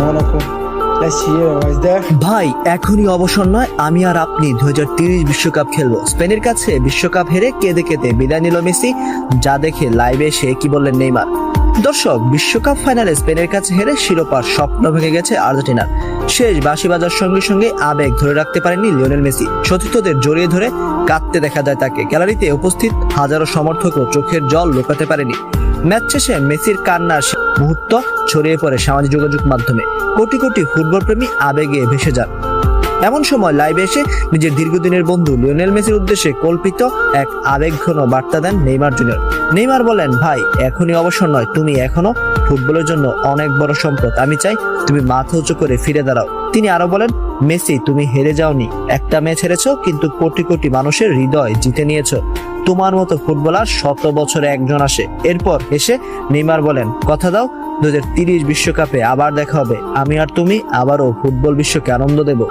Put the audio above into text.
Monaco. Let's see what's there. ভাই এখনই অবসর নয়, আমি আর আপনি 2030 বিশ্বকাপ খেলবো। স্পেনের কাছে বিশ্বকাপ হেরে কেঁদে কেঁদে বিদায় নিল মেসি, যা দেখে লাইভে এসে কি বললেন নেইমার। দর্শক, বিশ্বকাপ ফাইনালে স্পেনের কাছে হেরে শিরোপার স্বপ্ন ভেঙে গেছে আর্জেন্টিনার। শেষ বাঁশি বাজার সঙ্গে সঙ্গে আবেগ ধরে রাখতে পারেনি লিওনেল মেসি। সতীর্থদের জড়িয়ে ধরে কাঁদতে দেখা যায় তাকে। গ্যালারিতে উপস্থিত হাজারো সমর্থকও চোখের জল লুকাতে পারেনি। ম্যাচ শেষে মেসির কান্নার মুহূর্ত ছড়িয়ে পড়ে সামাজিক যোগাযোগ মাধ্যমে। কোটি কোটি ফুটবল প্রেমী আবেগে ভেসে যান। এমন সময় লাইভে এসে নিজের দীর্ঘদিনের বন্ধু লিওনেল মেসির উদ্দেশ্যে কল্পিত এক আবেগঘন বার্তা দেন নেইমার জুনিয়র। নেইমার বলেন, ভাই এখনই অবসর নয়, তুমি এখনো ফুটবলের জন্য অনেক বড় সম্পদ। আমি চাই তুমি মাথা উঁচু করে ফিরে দাঁড়াও। তিনি আরো বলেন, মেসি তুমি হেরে যাওনি, একটা ম্যাচ হেরেছো কিন্তু কোটি কোটি মানুষের হৃদয় জিতে নিয়েছো। তোমার মতো ফুটবলার 100 বছরে একজন আসে। এরপর এসে নেইমার বলেন, কথা দাও 2030 বিশ্বকাপে আবার দেখা হবে, আমি আর তুমি আবারও ফুটবল বিশ্বকে আনন্দ দেব।